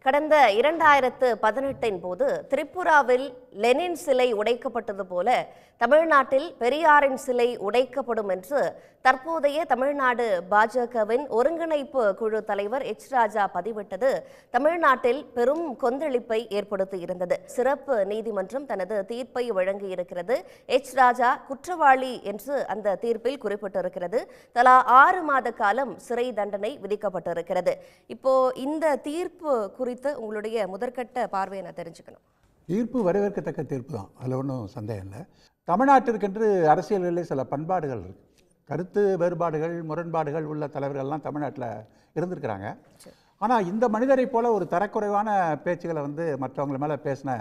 கடந்த 2018 போது திரிபுராவில் லெனின் சிலை உடைக்கப்பட்டது போல தமிழ்நாட்டில் பெரியாரின் சிலை உடைக்கப்படும் என்று தற்போதைய தமிழ்நாடு பாஜகவின் ஒருங்கிணைப்பு குழு தலைவர் எச் ராஜா பதிவிட்டது தமிழ்நாட்டில் பெரும் கொந்தளிப்பை ஏற்படுத்தியிருந்தது. சிறப்பு நீதிமன்றம் தனது தீர்ப்பை வழங்கியிருக்கிறது. எச் ராஜா குற்றவாளி என்று அந்த தீர்ப்பில் குறிப்பிட்டிருக்கிறது. தலா 6 மாத காலம் சிறை தண்டனை விதிக்கப்பட்டிருக்கிறது. இப்போ இந்த தீர்ப்பு குறித்து உங்களுடைய முதற்கட்ட பார்வையை நான் தெரிஞ்சுக்கணும். தீர்ப்பு வரவேற்கத்தக்க தீர்ப்பு தான், அதில் ஒன்றும் சந்தேகம் இல்லை. தமிழ்நாட்டிற்கென்று அரசியல்களில் சில பண்பாடுகள் இருக்கு, கருத்து வேறுபாடுகள் முரண்பாடுகள் உள்ள தலைவர்கள்லாம் தமிழ்நாட்டில் இருந்திருக்கிறாங்க. ஆனால் இந்த மனிதரை போல ஒரு தரக்குறைவான பேச்சுகளை மற்றவங்க மேலே பேசின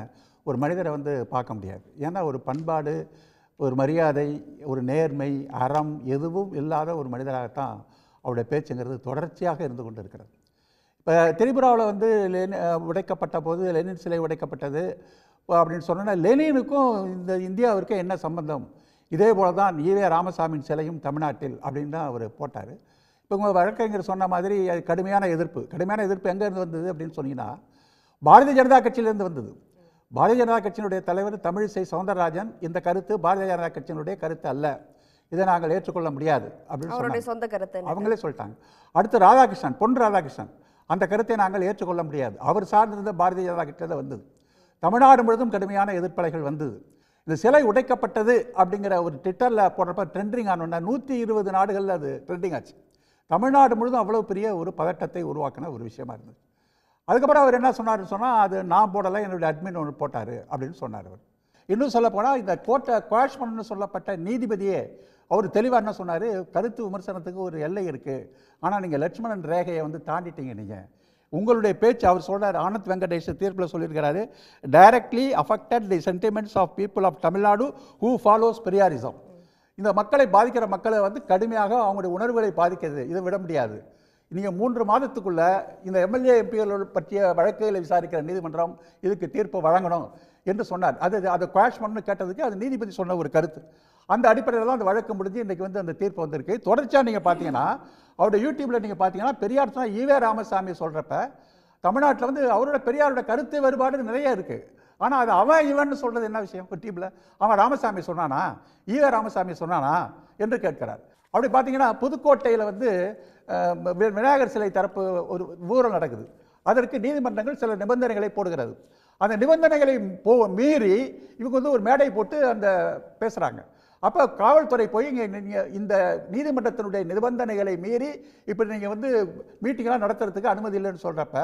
ஒரு மனிதரை பார்க்க முடியாது. ஏன்னா ஒரு பண்பாடு, ஒரு மரியாதை, ஒரு நேர்மை, அறம் எதுவும் இல்லாத ஒரு மனிதராகத்தான் அவருடைய பேச்சுங்கிறது தொடர்ச்சியாக இருந்து கொண்டு இருக்கிறது. இப்போ திரிபுராவில் உடைக்கப்பட்ட போது லெனின் சிலை உடைக்கப்பட்டது அப்படின்னு சொன்னால் லெனினுக்கும் இந்த இந்தியாவிற்கு என்ன சம்பந்தம்? இதே போல தான் ஈவே ராமசாமியின் சிலையும் தமிழ்நாட்டில் அப்படின்னு தான் அவர் போட்டார். இப்போ உங்கள் வழக்கறிஞர் சொன்ன மாதிரி அது கடுமையான எதிர்ப்பு எங்கேருந்து வந்தது அப்படின்னு சொன்னீங்கன்னா பாரதிய ஜனதா கட்சியிலேருந்து வந்தது. பாரதிய ஜனதா கட்சியினுடைய தலைவர் தமிழிசை சவுந்தரராஜன் இந்த கருத்து பாரதிய ஜனதா கட்சியினுடைய கருத்து அல்ல, இதை நாங்கள் ஏற்றுக்கொள்ள முடியாது அப்படின்னு சொந்த கருத்து அவங்களே சொல்லிட்டாங்க. அடுத்து ராதாகிருஷ்ணன், பொன் ராதாகிருஷ்ணன், அந்த கருத்தை நாங்கள் ஏற்றுக்கொள்ள முடியாது, அவர் சார்ந்திருந்த பாரதிய ஜனதா கட்சியில் வந்தது. தமிழ்நாடு முழுவதும் கடுமையான எதிர்ப்பலைகள் வந்தது. இந்த சிலை உடைக்கப்பட்டது அப்படிங்கிற ஒரு ட்விட்டரில் போடுறப்ப ட்ரெண்டிங் ஆனோன்னா 120 நாடுகளில் அது ட்ரெண்டிங் ஆச்சு. தமிழ்நாடு முழுவதும் அவ்வளோ பெரிய ஒரு பதட்டத்தை உருவாக்கின ஒரு விஷயமா இருந்தது. அதுக்கப்புறம் அவர் என்ன சொன்னார்னு சொன்னால், அது நான் போடலை, என்னுடைய அட்மின் ஒன்று போட்டார் அப்படின்னு சொன்னார். அவர் இன்னும் சொல்ல போனால் இந்த கோர்ட்டை குவாஷ் பண்ணணும்னு சொல்லப்பட்ட நீதிபதியே அவர் தெளிவாக என்ன சொன்னார், கருத்து விமர்சனத்துக்கு ஒரு எல்லை இருக்குது, ஆனால் நீங்கள் லட்சுமணன் ரேகையை தாண்டிட்டீங்க. நீங்கள் உங்களுடைய பேச்சு, அவர் சொல்கிறார், ஆனந்த் வெங்கடேஷ் தீர்ப்பில் சொல்லியிருக்கிறாரு, directly affected the sentiments of people of Tamil Nadu who follows Periyarism. இந்த மக்களை பாதிக்கிற மக்களை கடுமையாக அவங்களுடைய உணர்வுகளை பாதிக்கிறது, இதை விட முடியாது. நீங்கள் 3 மாதத்துக்குள்ளே இந்த எம்எல்ஏ எம்பிகள் பற்றிய வழக்குகளை விசாரிக்கிற நீதிமன்றம் இதுக்கு தீர்ப்பு வழங்கணும் என்று சொன்னார். அதை குவாஷ் பண்ணு கேட்டதுக்கு அது நீதிபதி சொன்ன ஒரு கருத்து. அந்த அடிப்படையில் தான் அந்த வழக்கு முடிஞ்சு இன்றைக்கி அந்த தீர்ப்பு வந்திருக்கு. தொடர்ச்சியாக நீங்கள் பார்த்தீங்கன்னா அவருடைய யூடியூப்பில் நீங்கள் பார்த்தீங்கன்னா பெரியார் சொன்னால் ஈவே ராமசாமி சொல்கிறப்ப தமிழ்நாட்டில் அவரோட பெரியாரோட கருத்து வேறுபாடு நிறைய இருக்குது. ஆனால் அது அவன் இவன் சொல்கிறது என்ன விஷயம்? யூடியூப்பில் அவன் ராமசாமி சொன்னானா, ஈவே ராமசாமி சொன்னானா என்று கேட்கிறார். அப்படி பார்த்தீங்கன்னா புதுக்கோட்டையில் விநாயகர் சிலை தரப்பு ஒரு ஊழல் நடக்குது. அதற்கு நீதிமன்றங்கள் சில நிபந்தனைகளை போடுகிறது. அந்த நிபந்தனைகளை மீறி இவங்க ஒரு மேடை போட்டு அந்த பேசுகிறாங்க. அப்போ காவல்துறை போய் நீங்கள் இந்த நீதிமன்றத்தினுடைய நிபந்தனைகளை மீறி இப்போ நீங்கள் மீட்டிங்லாம் நடத்துறதுக்கு அனுமதி இல்லைன்னு சொல்கிறப்ப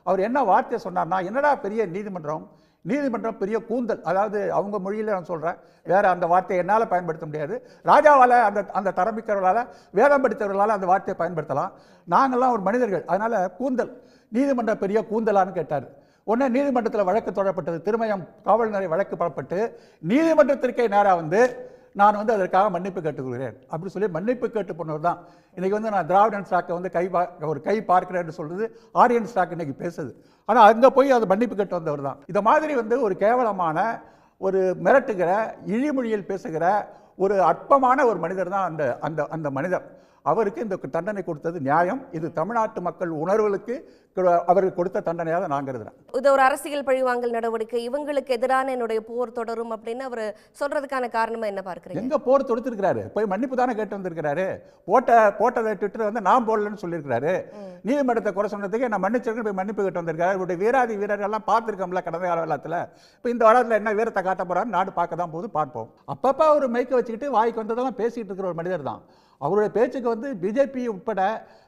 அவர் என்ன வார்த்தை சொன்னார்னா, என்னடா பெரிய நீதிமன்றம் பெரிய கூந்தல், அதாவது அவங்க மொழியில் நான் சொல்கிறேன், வேறு அந்த வார்த்தையை என்னால் பயன்படுத்த முடியாது, ராஜாவால் அந்த தரமிக்கிறவர்களால் வேதம் படித்தவர்களால் அந்த வார்த்தையை பயன்படுத்தலாம், நாங்கள்லாம் ஒரு மனிதர்கள், அதனால் கூந்தல், நீதிமன்றம் பெரிய கூந்தலான்னு கேட்டார். உடனே நீதிமன்றத்தில் வழக்கு தொடரப்பட்டது. திருமயம் காவல் நிலைய வழக்கு போடப்பட்டு நீதிமன்றத்திற்கே நேராக நான் அதற்காக மன்னிப்பு கேட்டுக்கொள்கிறேன் அப்படி சொல்லி மன்னிப்பு கேட்டு போனவர் தான். இன்றைக்கி நான் திராவிடன் ஸ்டாக்கை ஒரு கை பார்க்கிறேன்னு சொல்கிறது ஆரியன் ஸ்டாக் இன்றைக்கி பேசுது. ஆனால் அங்கே போய் அது மன்னிப்பு கேட்டு வந்தவர் தான். இந்த மாதிரி ஒரு கேவலமான, ஒரு மிரட்டுகிற, இழிமொழியில் பேசுகிற ஒரு அற்பமான ஒரு மனிதர் தான் அந்த மனிதர். அவருக்கு இந்த தண்டனை கொடுத்தது நியாயம். இது தமிழ்நாட்டு மக்கள் உணர்வுகளுக்கு அவருக்கு கொடுத்த தண்டனையாக நான் கருதுறேன். இது ஒரு அரசியல் பழிவாங்கல் நடவடிக்கை, இவங்களுக்கு எதிரான என்னுடைய போர் தொடரும் அப்படின்னு அவர் சொல்றதுக்கான காரணமா என்ன பார்க்குறீங்க? எங்க போர் தொடுத்திருக்கிறாரு? போய் மன்னிப்பு தானே கேட்டு வந்திருக்கிறாரு. போட்டதை ட்விட்டர் நான் போடலன்னு சொல்லியிருக்கிறாரு. நீதிமன்றத்தை குறை சொன்னதுக்கு நான் மன்னிச்சிருக்கேன் போய் மன்னிப்பு கேட்டு வந்திருக்காரு. அவருடைய வீரர்கள்லாம் பார்த்துருக்கோம்ல கடந்த காலத்தில். இப்போ இந்த வாரத்தில் என்ன வீரத்தை காட்ட போறாரு, நாடு பார்க்க தான் போது பார்ப்போம். அப்பப்போ ஒரு மைக்கை வச்சுக்கிட்டு வாய்க்கு வந்ததெல்லாம் பேசிட்டு இருக்கிற ஒரு மனிதர் தான். அவருடைய பேச்சுக்கு பிஜேபி உட்பட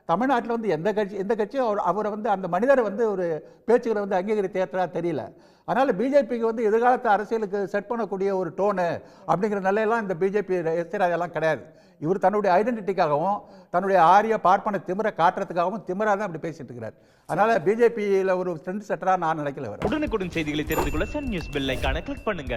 தமிழ்நாட்டில் எந்த கட்சியும் அவரை அந்த மனிதரை ஒரு பேச்சுகளை அங்கீகரித்து ஏற்றா தெரியல. அதனால் பிஜேபிக்கு எதிர்காலத்து அரசியலுக்கு செட் பண்ணக்கூடிய ஒரு டோனு அப்படிங்கிற நிலையெல்லாம் இந்த பிஜேபி எஸ்ராஜெல்லாம் கிடையாது. இவர் தன்னுடைய ஐடென்டிட்டிக்காகவும் தன்னுடைய ஆரிய பார்ப்பன திமிரை காட்டுறதுக்காகவும் திமிராக தான் அப்படி பேசிட்டு இருக்கிறார். அதனால பிஜேபியில் ஒரு ட்ரெண்ட் செட்டராக நான் நினைக்கல. உடனுக்குடன் செய்திகளை தெரிந்து கொள்ள சன் நியூஸ் பெல் ஐகானை கிளிக் பண்ணுங்க.